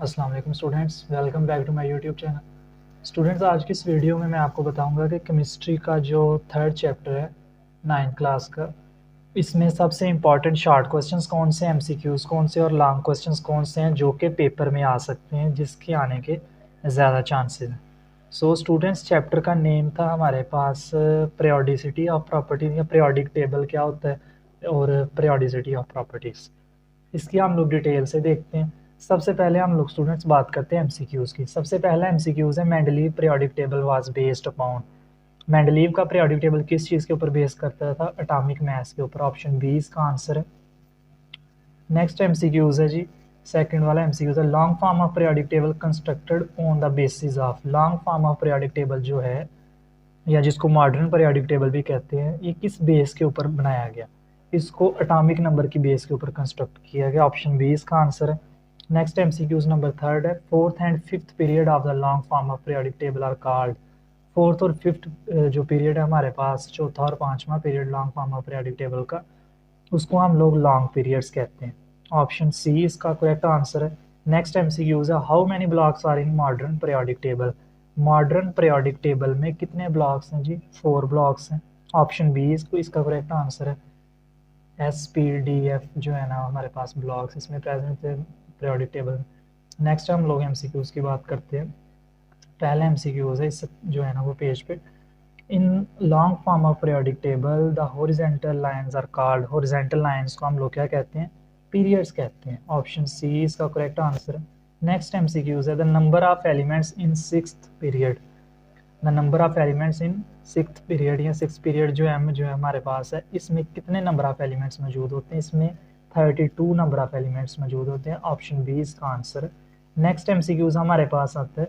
अस्सलाम वालेकुम students, welcome back to my YouTube channel. Students, आज की इस वीडियो में मैं आपको बताऊंगा कि केमिस्ट्री का जो थर्ड चैप्टर है 9th क्लास का, इसमें सबसे इम्पॉर्टेंट शॉर्ट क्वेश्चंस कौन से, एमसीक्यूज़ कौन से और लॉन्ग क्वेश्चंस कौन से हैं जो कि पेपर में आ सकते हैं, जिसके आने के ज़्यादा चांसेस हैं। सो स्टूडेंट्स, चैप्टर का नेम था हमारे पास पीरियोडिसिटी ऑफ प्रॉपर्टीज या पीरियोडिक टेबल क्या होता है और पीरियोडिसिटी ऑफ प्रॉपर्टीज़। इसकी हम लोग डिटेल से देखते हैं। सबसे पहले हम लोग स्टूडेंट्स बात करते हैं एमसीक्यूज़ की। सबसे पहला एमसीक्यूज़ है Mendeleev periodic table was based upon. Mendeleev का पीरियोडिक टेबल किस चीज़ के ऊपर बेस करता था? एटॉमिक मास के ऊपर। ऑप्शन बी इसका आंसर है। नेक्स्ट एमसीक्यूज़ है जी, सेकंड वाला एमसीक्यूज़ है long form of periodic table constructed on the basis of. Long form of periodic table जो है, या जिसको मॉडर्न पीरियोडिक टेबल भी कहते हैं, ये किस बेस के ऊपर बनाया गया? इसको एटॉमिक नंबर की बेस के ऊपर कंस्ट्रक्ट किया गया। ऑप्शन बी इसका आंसर है। नेक्स्ट एमसीक्यूज नंबर थर्ड है fourth and fifth period of the long form of periodic table are called. Fourth और फिफ्थ जो पीरियड है हमारे पास, चौथा और पांचवा period long form of periodic table का, उसको हम लोग लॉन्ग पीरियड्स कहते हैं। ऑप्शन सी इसका करेक्ट आंसर है। नेक्स्ट एमसीक्यूज है how many blocks are in modern periodic table. Modern periodic table में कितने ब्लॉक्स हैं जी? 4 ब्लॉक्स हैं। ऑप्शन बी इसको इसका करेक्ट आंसर है। एस पी डी एफ जो है ना हमारे पास ब्लॉक्स इसमें प्रेजेंट है पीरियोडिक टेबल में। नेक्स्ट हम लोग एमसीक्यूज की बात करते हैं। पहला एमसीक्यूज है इस जो है ना वो पेज पे, in long form of periodic table the horizontal lines are called. Horizontal lines को हम लोग क्या कहते हैं? पीरियड्स कहते हैं। ऑप्शन सी इसका करेक्ट आंसर है। नेक्स्ट एमसीक्यूज है the number of elements in sixth period. The number of elements in sixth period या सिक्स पीरियड जो एम जो है हमारे पास है, इसमें कितने नंबर ऑफ एलिमेंट्स मौजूद होते हैं? इसमें 32 नंबर ऑफ एलिमेंट्स मौजूद होते हैं। ऑप्शन बी इसका आंसर है। नेक्स्ट एमसीक्यूज हमारे पास आता है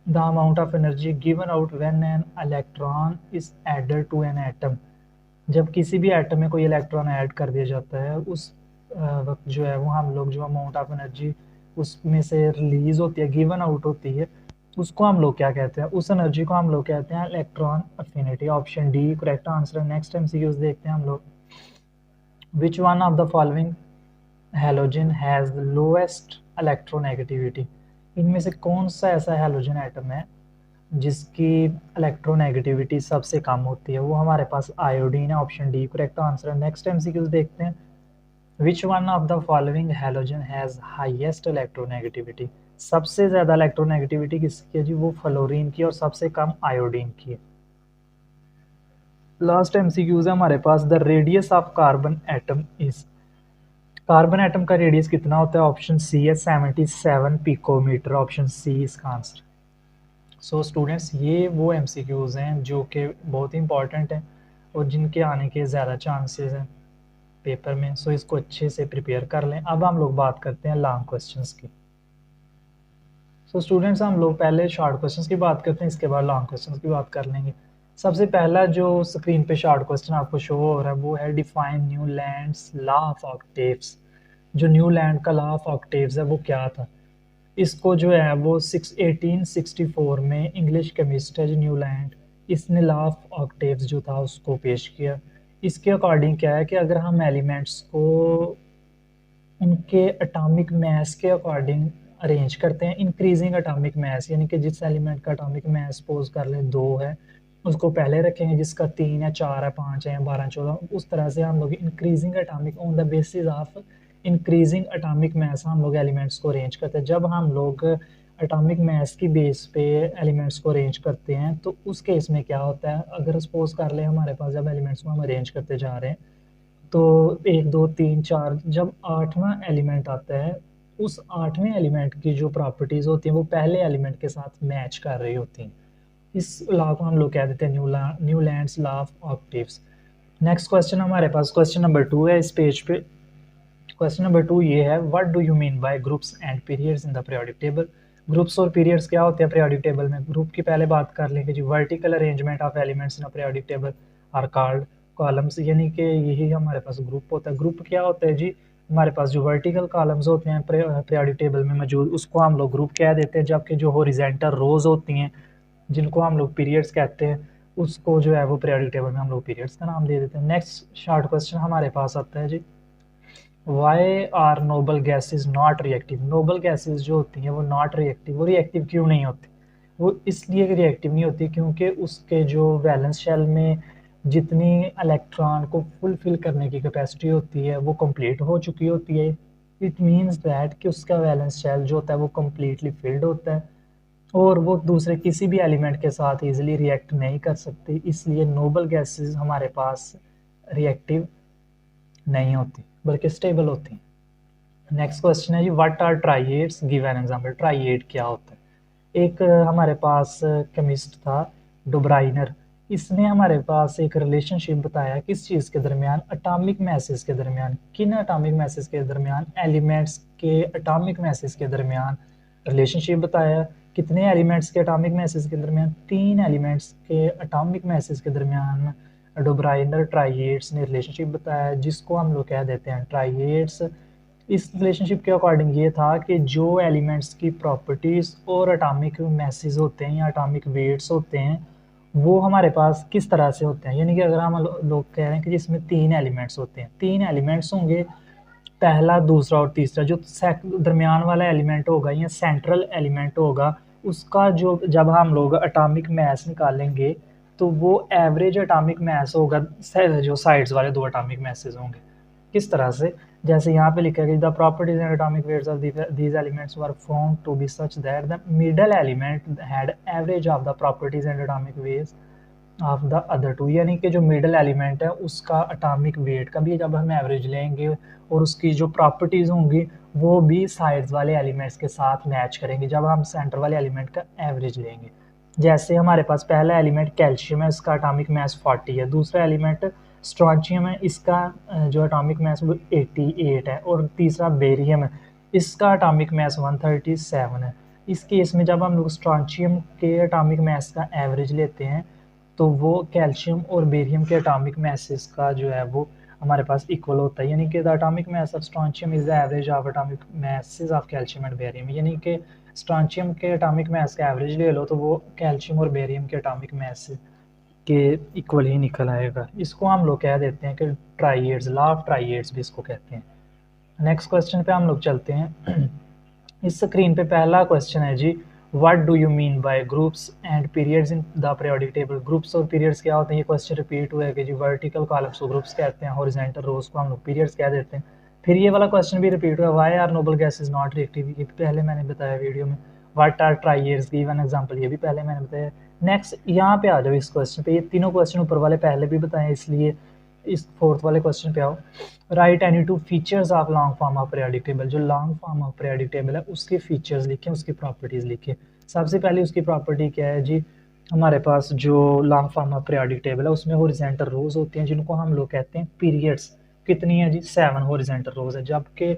the amount of energy given out when an electron is added to an atom. जब किसी भी एटम में कोई इलेक्ट्रॉन ऐड कर दिया जाता है, उस वक्त जो है वो हम लोग जो अमाउंट ऑफ एनर्जी उसमें से रिलीज होती है, गिवन आउट होती है, उसको हम लोग क्या कहते हैं? उस एनर्जी को हम लोग कहते हैं electron affinity. Option D correct answer है। नेक्स्ट एमसीक्यूज देखते हैं हम लोग। Which one of the following halogen has the lowest electronegativity. इनमें से कौन सा ऐसा हैलोजन एटम है जिसकी इलेक्ट्रोनेगेटिविटी सबसे कम होती है? वो हमारे पास आयोडीन है। ऑप्शन डी करेक्ट आंसर है। नेक्स्ट एमसीक्यूज देखते हैं। Which one of the following halogen has highest electronegativity. सबसे ज्यादा इलेक्ट्रोनेगेटिविटी किसकी है जी? वो फ्लोरीन की, और सबसे कम आयोडीन की है। लास्ट एमसीक्यूज है हमारे पास the radius of carbon atom is. Carbon atom का रेडियस कितना होता है? ऑप्शन सी है 77 पिकोमीटर। ऑप्शन सी इसका आंसर। सो स्टूडेंट्स, ये वो एमसीक्यूज हैं जो कि बहुत ही इंपॉर्टेंट हैं और जिनके आने के ज़्यादा चांसेस हैं पेपर में। सो इसको अच्छे से प्रिपेयर कर लें। अब हम लोग बात करते हैं लॉन्ग क्वेश्चंस की। सो स्टूडेंट्स, हम लोग पहले शॉर्ट क्वेश्चंस की बात करते हैं, इसके बाद लॉन्ग क्वेश्चंस की बात कर लेंगे। सबसे पहला जो स्क्रीन पे शॉर्ट क्वेश्चन आपको शो हो रहा है वो है define Newlands law of octaves. जो न्यूलैंड का लॉ ऑफ ऑक्टेव्स है वो क्या था? इसको जो है वो 1864 में इंग्लिश केमिस्ट है जो न्यूलैंड, इसने लॉ ऑफ ऑक्टेव्स जो था उसको पेश किया। इसके अकॉर्डिंग क्या है कि अगर हम एलिमेंट्स को उनके एटॉमिक मास के अकॉर्डिंग अरेंज करते हैं, इंक्रीजिंग एटॉमिक मास, यानी कि जिस एलिमेंट का एटॉमिक मास सपोज कर लें 2 है, उसको पहले रखेंगे, जिसका 3 है, 4 है, 5 है, 12, 14, उस तरह से हम लोग increasing atomic on the basis of increasing atomic mass हम लोग एलिमेंट्स को अरेंज करते हैं। जब हम लोग एटॉमिक मास की बेस पे एलिमेंट्स को अरेंज करते हैं तो उस केस में क्या होता है? अगर सपोज कर लें हमारे पास जब एलिमेंट्स को हम अरेंज करते जा रहे हैं तो 1 2 3 4, जब 8वां एलिमेंट आता है, उस 8वें एलिमेंट की जो प्रॉपर्टीज होती हैं वो पहले एलिमेंट के साथ मैच कर रही होती हैं। इस लॉ को हम लोग कह देते हैं Newlands law of octaves. Next question हमारे पास क्वेश्चन नंबर 2 है इस पेज पे। क्वेश्चन नंबर 2 ये है, what do you mean by groups and periods in the periodic table. Groups और पीरियड्स क्या होते हैं पीरियोडिक टेबल में? ग्रुप की पहले बात कर लेंगे जी। Vertical arrangement of elements in a periodic table are called columns, यानी कि यही हमारे पास ग्रुप होता है। ग्रुप क्या होता है जी? हमारे पास जो वर्टिकल कॉलम्स होते हैं पीरियोडिक टेबल में मौजूद, उसको हम लोग ग्रुप कह देते हैं, जबकि जो हॉरिजॉन्टल रोज होती हैं जिनको हम लोग पीरियड्स कहते हैं, उसको जो है वो पीरियोडिक टेबल में हम लोग पीरियड्स का नाम दे देते हैं। नेक्स्ट शॉर्ट क्वेश्चन हमारे पास आता है जी, why are noble gases not reactive? Noble gases जो होती हैं वो नॉट रिएक्टिव, वो रिएक्टिव क्यों नहीं होती? वो इसलिए रिएक्टिव नहीं होती क्योंकि उसके जो वैलेंस शेल में जितनी इलेक्ट्रॉन को फुलफिल करने की कैपेसिटी होती है वो कंप्लीट हो चुकी होती है। इट मीन्स दैट कि उसका वैलेंस शेल जो होता है वो कम्प्लीटली फिल्ड होता है और वो दूसरे किसी भी एलिमेंट के साथ इजीली रिएक्ट नहीं कर सकती, इसलिए नोबल गैसेस हमारे पास रिएक्टिव नहीं होती बल्कि स्टेबल होती हैं। नेक्स्ट क्वेश्चन है जी, what are triads? Give an example. Triad क्या होता है? एक हमारे पास केमिस्ट था डुब्राइनर, इसने हमारे पास एक रिलेशनशिप बताया किस चीज़ के दरमियान? एटॉमिक मैसेज के दरमियान। किन एटॉमिक मैसेज के दरमियान? एलिमेंट्स के एटॉमिक मैसेज के दरमियान रिलेशनशिप बताया। कितने एलिमेंट्स के एटॉमिक मैसेज के दरमियान? 3 एलिमेंट्स के एटॉमिक मैसेज के दरमियान डुब्राइनर ट्राइएड्स ने रिलेशनशिप बताया, जिसको हम लोग कह देते हैं ट्राइएड्स। इस रिलेशनशिप के अकॉर्डिंग ये था कि जो एलिमेंट्स की प्रॉपर्टीज़ और एटॉमिक मैसेज होते हैं या एटॉमिक वेट्स होते हैं वो हमारे पास किस तरह से होते हैं, यानी कि अगर हम लोग कह रहे हैं कि जिसमें 3 एलिमेंट्स होते हैं, 3 एलिमेंट्स होंगे, पहला, दूसरा और तीसरा। जो दरमियान वाला एलिमेंट होगा या सेंट्रल एलिमेंट होगा उसका जो जब हम लोग एटॉमिक मास निकालेंगे तो वो एवरेज एटॉमिक मास होगा जो साइड्स वाले 2 एटॉमिक मासेस होंगे। किस तरह से? जैसे यहाँ पे लिखा है, the properties and atomic weights of these elements were found to be such that the middle element had average of the properties and atomic weights of the other two, यानी कि जो मिडल एलिमेंट है उसका atomic weight का भी जब हम average लेंगे और उसकी जो प्रॉपर्टीज़ होंगी वो भी साइड्स वाले एलिमेंट्स के साथ मैच करेंगे जब हम सेंटर वाले एलिमेंट का एवरेज लेंगे। जैसे हमारे पास पहला एलिमेंट कैल्शियम है, इसका एटॉमिक मास 40 है। दूसरा एलिमेंट स्ट्रॉन्शियम है, इसका जो एटॉमिक मास वो 88 है। और तीसरा बेरियम है, इसका एटॉमिक मास 137 है। इस केस में जब हम लोग स्ट्रॉन्शियम के एटॉमिक मास का एवरेज लेते हैं तो वो कैल्शियम और बेरियम के एटॉमिक मासेस का जो है वो हमारे पास इक्वल होता है, यानी कि the atomic mass of strontium is the average of atomic masses of calcium and barium, यानी कि स्ट्रॉन्शियम के एटॉमिक मास का एवरेज ले लो तो वो कैल्शियम और बेरियम के एटॉमिक मास के इक्वल ही निकल आएगा। इसको हम लोग कह देते हैं कि ट्राइएड्स, लॉ ऑफ ट्राइएड्स भी इसको कहते हैं। नेक्स्ट क्वेश्चन पे हम लोग चलते हैं। इस स्क्रीन पे पहला क्वेश्चन है जी, what do you mean by groups and periods in the periodic table? Groups और पीरियड्स क्या होते हैं? ये क्वेश्चन रिपीट हुआ है कि जी वर्टिकल कॉलम्स को ग्रुप्स कहते हैं, हॉरिजॉन्टल रोज को हम लोग पीरियड्स कह देते हैं। फिर ये वाला क्वेश्चन भी रिपीट हुआ, why are noble gases not reactive? ये पहले मैंने बताया वीडियो में। What are triads? Give an example, ये भी पहले मैंने बताया। नेक्स्ट यहाँ पे आ जाओ इस क्वेश्चन पे, ये तीनों क्वेश्चन ऊपर वाले पहले भी बताए इसलिए इस फोर्थ वाले क्वेश्चन पे आओ। Write any two features of long form of periodic table? जो long form of periodic table है उसके फीचर्स लिखें, उसकी प्रॉपर्टीज लिखें। सबसे पहले उसकी प्रॉपर्टी क्या है जी? हमारे पास जो long form of periodic table है उसमें हॉरिजॉन्टल रोज होती हैं जिनको हम लोग कहते हैं पीरियड्स। कितनी है जी? 7 हॉरिजॉन्टल रोज है। जबकि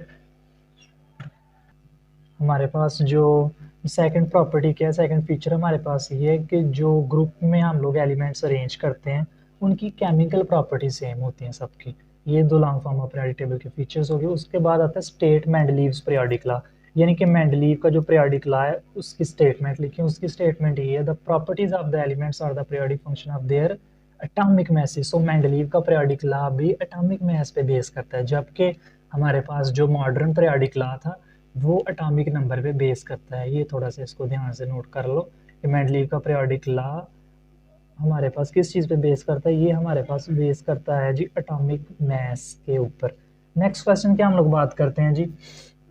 हमारे पास जो सेकंड प्रॉपर्टी क्या है, सेकंड फीचर हमारे पास ये है कि जो ग्रुप में हम लोग एलिमेंट्स अरेंज करते हैं उनकी केमिकल प्रॉपर्टी सेम होती हैं सबकी। ये दो long form of periodic table के फीचर्स हो गए। उसके बाद आता है स्टेट मेंडलीव्स पीरियोडिक लॉ, यानी कि मेंडलीव का जो पीरियोडिक लॉ है उसकी स्टेटमेंट लिखी। उसकी स्टेटमेंट ये है, the properties of the elements are the periodic function of their atomic masses. So Mendeleev का पीरियोडिक लॉ भी एटॉमिक मैस पे बेस करता है, जबकि हमारे पास जो मॉडर्न पीरियोडिक लॉ था वो एटॉमिक नंबर पे बेस करता है। ये थोड़ा सा इसको ध्यान से नोट कर लो कि मेंडलीव का पीरियोडिक लॉ हमारे पास किस चीज़ पे बेस करता है? ये हमारे पास बेस करता है जी एटॉमिक मास के ऊपर। नेक्स्ट क्वेश्चन क्या हम लोग बात करते हैं जी,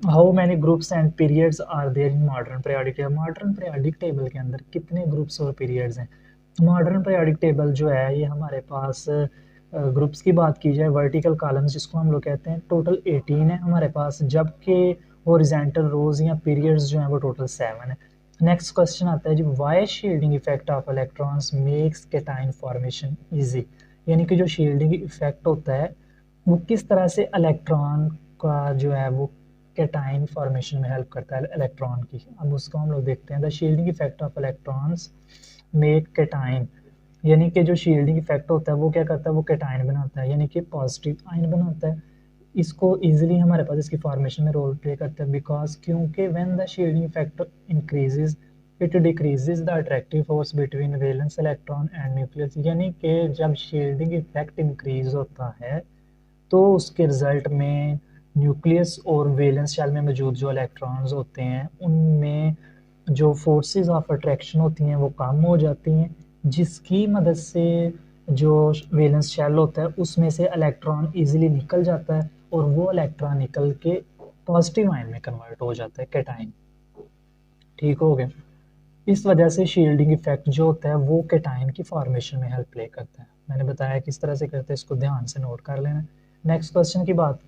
how many groups and periods are there in modern periodic table? Modern periodic table के अंदर कितने ग्रुप्स और पीरियड्स हैं? मॉडर्न पीरियोडिक टेबल जो है ये हमारे पास ग्रुप्स की बात की जाए, वर्टिकल कॉलम्स जिसको हम लोग कहते हैं, टोटल 18 है हमारे पास, जबकि हॉरिजॉन्टल रोज या पीरियड्स जो हैं वो टोटल 7 है। नेक्स्ट क्वेश्चन आता है जी, why shielding effect of electrons makes cation formation easy? यानी कि जो शील्डिंग इफेक्ट होता है वो किस तरह से इलेक्ट्रॉन का जो है वो कैटायन फॉर्मेशन में हेल्प करता है इलेक्ट्रॉन की। अब उसको हम लोग देखते हैं। The shielding effect of electrons make cation, यानी कि जो शील्डिंग इफेक्ट होता है वो क्या करता है? वो कैटायन बनाता है, यानी कि पॉजिटिव आयन बनाता है। इसको इजीली हमारे पास इसकी फॉर्मेशन में रोल प्ले करता है, बिकॉज क्योंकि when the shielding effect increases it decreases the attractive force between valence electron and nucleus. यानी कि जब शील्डिंग इफेक्ट इंक्रीज होता है तो उसके रिजल्ट में न्यूक्लियस और वैलेंस शेल में मौजूद जो इलेक्ट्रॉन्स होते हैं उनमें जो फोर्सेस ऑफ अट्रैक्शन होती हैं वो कम हो जाती हैं, जिसकी मदद से जो वैलेंस शेल होता है उसमें से इलेक्ट्रॉन इजीली निकल जाता है और वो इलेक्ट्रॉन निकल के पॉजिटिव आयन में कन्वर्ट हो जाता है, कैटायन। ठीक हो गया। इस वजह से शील्डिंग इफेक्ट जो होता है वो कैटायन की फॉर्मेशन में हेल्प प्ले करता है। मैंने बताया किस तरह से करते हैं, इसको ध्यान से नोट कर लेना। नेक्स्ट क्वेश्चन की बात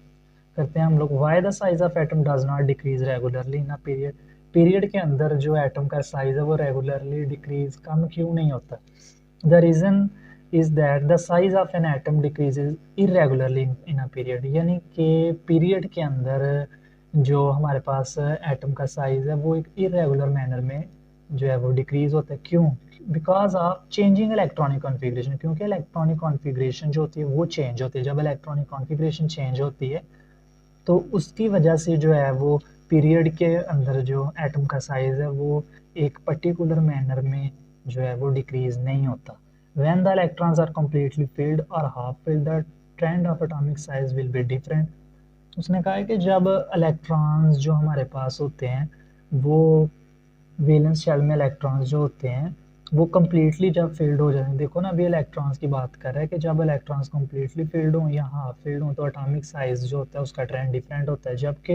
करते हैं हम लोग। Why the size of atom does not decrease regularly in a period. Period के अंदर जो एटम का साइज है वो रेगुलरली डिक्रीज कम क्यों नहीं होता। The reason is that the size of an atom decreases irregularly in a period, यानी कि पीरियड के अंदर जो हमारे पास एटम का साइज है वो एक इरेगुलर मैनर में जो है वो डिक्रीज होता है। क्यों? Because of changing electronic configuration, क्योंकि इलेक्ट्रॉनिक कॉन्फ़िगरेशन जो होती है वो चेंज होती है। जब इलेक्ट्रॉनिक कॉन्फ़िगरेशन चेंज होती है तो उसकी वजह से जो है वो पीरियड के अंदर जो एटम का साइज है वो एक पर्टिकुलर मैनर में जो है वो डिक्रीज नहीं होता। When the electrons are completely filled और half filled the trend of atomic size will be different. उसने कहा है कि जब इलेक्ट्रॉन्स जो हमारे पास होते हैं वो वैलेंस शेल में इलेक्ट्रॉन्स जो होते हैं वो कम्प्लीटली जब फील्ड हो जाते हैं, देखो ना अभी इलेक्ट्रॉन्स की बात कर रहा है कि जब इलेक्ट्रॉन्स कम्प्लीटली फील्ड हों या हाफ फील्ड हों तो एटॉमिक साइज जो होता है उसका ट्रेंड डिफरेंट होता है। जबकि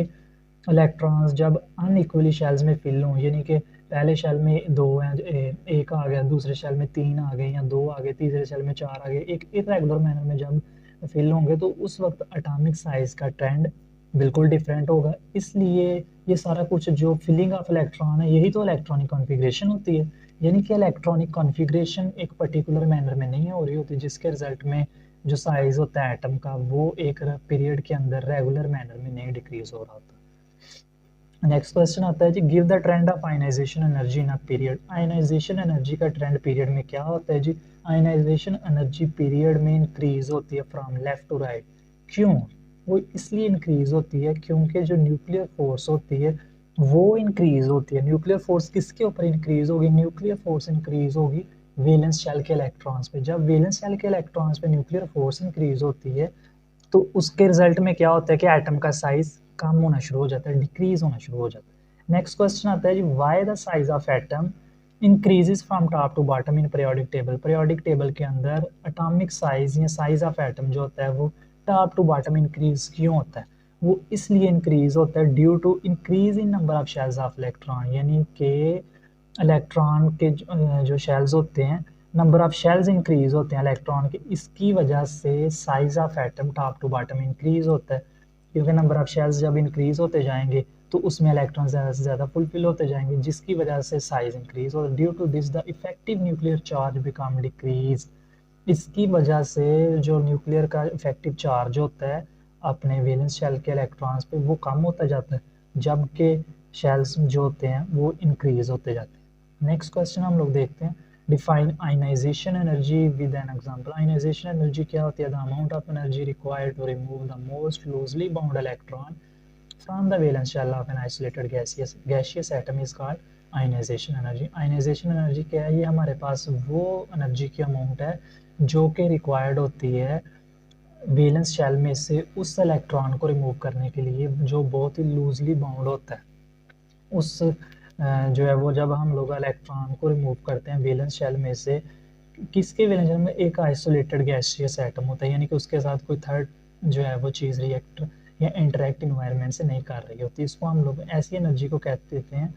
इलेक्ट्रॉन्स जब अनइक्वली शेल्स में फिल हों, यानी कि पहले शेल में दो हैं, एक आ गया, दूसरे शेल में तीन आ गए या दो आ गए, तीसरे शेल में चार आ गए, एक इरेगुलर मैनर में जब फिल होंगे तो उस वक्त एटॉमिक साइज का ट्रेंड बिल्कुल डिफरेंट होगा। इसलिए ये सारा कुछ जो फिलिंग ऑफ इलेक्ट्रॉन है यही तो इलेक्ट्रॉनिक कॉन्फ़िगरेशन होती है, यानी कि इलेक्ट्रॉनिक कॉन्फ़िगरेशन एक पर्टिकुलर मैनर में नहीं हो रही होती, जिसके रिजल्ट में जो साइज होता है एटम का वो एक पीरियड के अंदर रेगुलर मैनर में नहीं डिक्रीज हो रहा होता। नेक्स्ट क्वेश्चन आता है जी, give the trend of ionization energy in a period. Ionization energy का ट्रेंड पीरियड में क्या होता है जी। आयनाइजेशन एनर्जी पीरियड में इंक्रीज होती है फ्रॉम लेफ्ट टू राइट। क्यों? वो इसलिए इंक्रीज होती है क्योंकि जो न्यूक्लियर फोर्स होती है वो इंक्रीज होती है। न्यूक्लियर फोर्स किसके ऊपर इंक्रीज होगी? न्यूक्लियर फोर्स इंक्रीज होगी वैलेंस शेल के इलेक्ट्रॉन्स पे। जब वैलेंस शेल के इलेक्ट्रॉन्स पे न्यूक्लियर फोर्स इंक्रीज होती है तो उसके रिजल्ट में क्या होता है कि एटम का साइज कम होना शुरू हो जाता है, डिक्रीज होना शुरू हो जाता है। नेक्स्ट क्वेश्चन आता है जी, why the size of atom increases from top to bottom in periodic table. Periodic table के अंदर एटॉमिक साइज या साइज ऑफ एटम जो होता है वो टॉप टू बॉटम इंक्रीज क्यों होता है? वो इसलिए इंक्रीज होता है due to increase in number of shells of electron, यानी कि इलेक्ट्रॉन के जो शेल्स होते हैं, नंबर ऑफ शेल्स इंक्रीज होते हैं इलेक्ट्रॉन के, इसकी वजह से size of atom top to bottom increase होता है। क्योंकि नंबर ऑफ शेल्स जब इंक्रीज होते जाएंगे तो उसमें इलेक्ट्रॉन ज़्यादा से ज़्यादा फुलफिल होते जाएंगे, जिसकी वजह से साइज इंक्रीज हो। Due to this the effective nuclear charge become decrease. इसकी वजह से जो न्यूक्लियर का इफेक्टिव चार्ज होता है अपने वैलेंस शेल के इलेक्ट्रॉन्स पे वो कम होता जाता है, जबकि शेल्स जो होते हैं वो इंक्रीज होते जाते हैं। नेक्स्ट क्वेश्चन हम लोग देखते हैं, define ionisation energy with an example. Ionisation energy क्या होती है? The amount of energy required to remove the most loosely bound electron from the valence shell of an isolated gaseous atom is called ionisation energy. Ionisation energy क्या है? ये हमारे पास वो energy की amount है जो कि रिक्वायर्ड होती है वैलेंस शेल में से उस इलेक्ट्रॉन को रिमूव करने के लिए जो बहुत ही लूजली बाउंड होता है। उस जो है वो जब हम लोग इलेक्ट्रॉन को रिमूव करते हैं वैलेंस शेल में से, किसके वैलेंस शेल में? एक आइसोलेटेड गैसियस एटम होता है, यानी कि उसके साथ कोई थर्ड जो है वो चीज़ रिएक्ट या इंटरेक्ट इन्वायरमेंट से नहीं कर रही होती। इसको हम लोग ऐसी एनर्जी को कहते हैं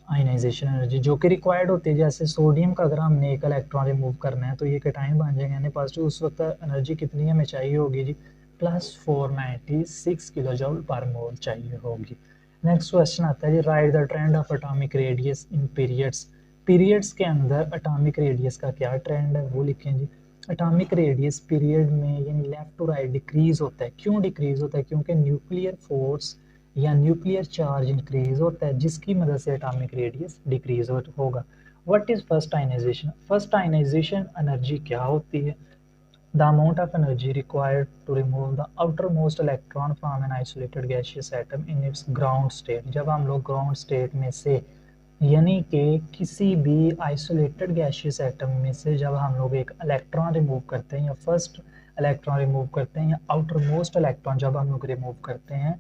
आयनाइजेशन एनर्जी, जो कि रिक्वायर्ड होती है। जैसे सोडियम का अगर हमने एक इलेक्ट्रॉन रिमूव करना है तो ये कैटायन बन जाएंगे यानी पॉजिटिव, उस वक्त एनर्जी कितनी हमें चाहिए होगी जी? +496 किलो जूल पर मोल चाहिए होगी। नेक्स्ट क्वेश्चन आता है जी, write the trend of atomic radius in periods. Periods के अंदर एटॉमिक रेडियस का क्या ट्रेंड है वो लिखें जी। एटॉमिक रेडियस पीरियड में यानी लेफ्ट टू राइट डिक्रीज होता है। क्यों डिक्रीज होता है? क्योंकि न्यूक्लियर फोर्स या न्यूक्लियर चार्ज इंक्रीज होता है, जिसकी मदद से एटॉमिक रेडियस डिक्रीज होगा। What is first ionisation? First ionisation energy क्या होती है? The amount of energy required to remove the outer most electron from an isolated gaseous atom in its ground state. जब हम लोग ग्राउंड स्टेट में से यानी कि किसी भी आइसोलेटेड गैसियस एटम में से जब हम लोग एक इलेक्ट्रॉन रिमूव करते हैं या फर्स्ट इलेक्ट्रॉन रिमूव करते हैं या आउटर मोस्ट इलेक्ट्रॉन जब हम लोग रिमूव करते हैं,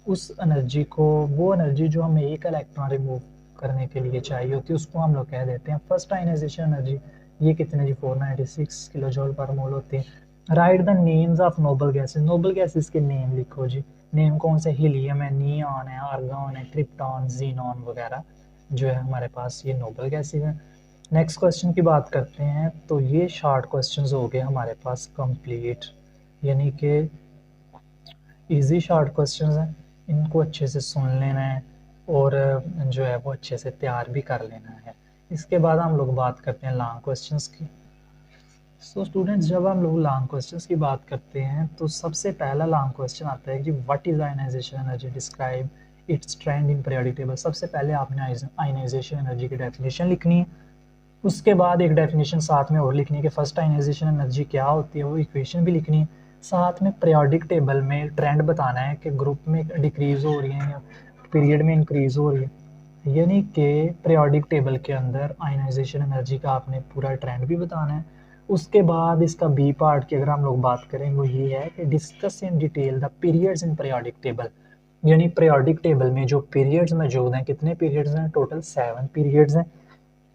उस एनर्जी को, वो एनर्जी जो हमें एक इलेक्ट्रॉन रिमूव करने के लिए चाहिए होती है, उसको हम लोग कह देते हैं फर्स्ट आयनाइजेशन एनर्जी। ये कितने जी 496 किलो जूल पर मोल होती है। Right the names of noble gases, noble gases के नेम लिखो जी। नेम कौन से, हीलियम है, नियॉन है, आर्गॉन है, क्रिप्टॉन, जीनॉन वगैरह जो है हमारे पास ये नोबल गैसेस हैं। नेक्स्ट क्वेश्चन की बात करते हैं, तो ये शॉर्ट क्वेश्चंस हो गए हमारे पास कंप्लीट, यानी कि इजी शॉर्ट क्वेश्चंस हैं, इनको अच्छे से सुन लेना है और जो है वो अच्छे से तैयार भी कर लेना है। इसके बाद हम लोग बात करते हैं लॉन्ग क्वेश्चंस की। सो स्टूडेंट्स, जब हम लोग लॉन्ग क्वेश्चंस की बात करते हैं तो सबसे पहला लॉन्ग क्वेश्चन आता है कि what is ionisation energy, describe its trend in periodic table. सबसे पहले आपने आयनाइजेशन एनर्जी की डेफिनेशन लिखनी है, उसके बाद एक डेफिनेशन साथ में और लिखनी है कि फर्स्ट आयनाइजेशन एनर्जी क्या होती है, वो इक्वेशन भी लिखनी है। साथ में पीरियोडिक टेबल में ट्रेंड बताना है कि ग्रुप में डिक्रीज हो रही है या पीरियड में इंक्रीज हो रही है, यानी कि पीरियोडिक टेबल के अंदर आयनाइजेशन एनर्जी का आपने पूरा ट्रेंड भी बताना है। उसके बाद इसका बी पार्ट की अगर हम लोग बात करें वो ये है कि discuss in detail the periods in periodic table, यानी पीरियोडिक टेबल में जो पीरियड्स मौजूद हैं, कितने पीरियड्स हैं, टोटल 7 पीरियड्स हैं।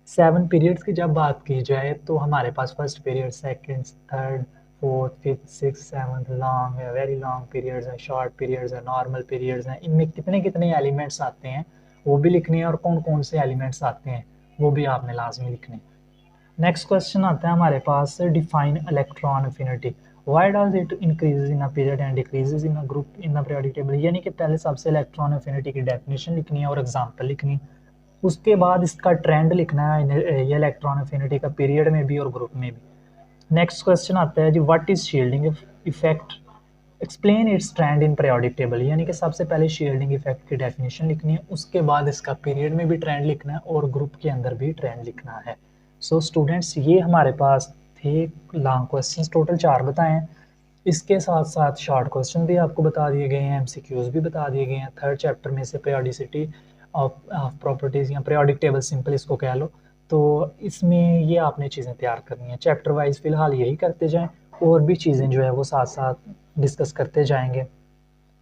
7 पीरियड्स की जब बात की जाए तो हमारे पास first period, second, third, fourth, fifth, six, seventh long है, वेरी लॉन्ग पीरियड्स हैं, शॉर्ट पीरियड्स हैं, नॉर्मल पीरियड्स हैं। इनमें कितने कितने एलिमेंट्स आते हैं वो भी लिखने हैं और कौन कौन से एलिमेंट्स आते हैं वो भी आपने लाजमी लिखने हैं। नेक्स्ट क्वेश्चन आता है हमारे पास, define electron affinity, why does it increases in a period and decreases in a group in the periodic table, यानी कि पहले सबसे इलेक्ट्रॉन अफिनिटी की डेफिनेशन लिखनी है और एग्जांपल लिखनी है। उसके बाद इसका ट्रेंड लिखना है, ये इलेक्ट्रॉन अफिनिटी का पीरियड में भी और ग्रुप में भी। नेक्स्ट क्वेश्चन आता है जी, what is shielding effect, explain its trend in periodic table, यानी कि सबसे पहले शील्डिंग इफेक्ट की डेफिनेशन लिखनी है, उसके बाद इसका पीरियड में भी ट्रेंड लिखना है और ग्रुप के अंदर भी ट्रेंड लिखना है। सो स्टूडेंट्स, ये हमारे पास थे लॉन्ग क्वेश्चंस, टोटल 4 बताए हैं। इसके साथ साथ शॉर्ट क्वेश्चन भी आपको बता दिए गए हैं, एमसीक्यूज भी बता दिए गए हैं। थर्ड चैप्टर में से पीरियोडिसिटी ऑफ प्रॉपर्टीज या पीरियोडिक टेबल सिंपल इसको कह लो, तो इसमें ये आपने चीज़ें तैयार करनी है। चैप्टर वाइज फिलहाल यही करते जाएं और भी चीज़ें जो है वो साथ साथ डिस्कस करते जाएंगे।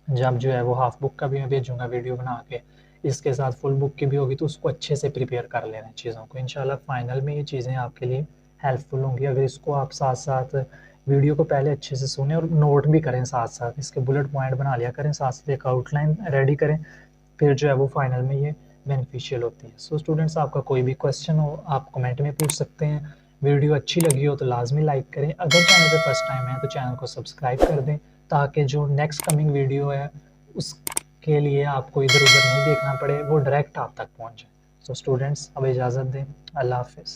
जब जो है वो हाफ बुक का भी मैं भेजूंगा वीडियो बना के, इसके साथ फुल बुक की भी होगी, तो उसको अच्छे से प्रिपेयर कर लेना चीज़ों को। इंशाल्लाह फाइनल में ये चीज़ें आपके लिए हेल्पफुल होंगी अगर इसको आप साथ साथ वीडियो को पहले अच्छे से सुने और नोट भी करें, साथ साथ इसके बुलेट पॉइंट बना लिया करें, साथ साथ एक आउटलाइन रेडी करें, फिर जो है वो फाइनल में ये बेनिफिशियल होती है। सो स्टूडेंट्स, आपका कोई भी क्वेश्चन हो आप कमेंट में पूछ सकते हैं। वीडियो अच्छी लगी हो तो लाजमी लाइक करें, अगर चैनल पे फर्स्ट टाइम है तो चैनल को सब्सक्राइब कर दें ताकि जो नेक्स्ट कमिंग वीडियो है उसके लिए आपको इधर उधर नहीं देखना पड़े, वो डायरेक्ट आप तक पहुंच जाए। सो स्टूडेंट्स, अब इजाज़त दें, अल्लाह हाफिज़।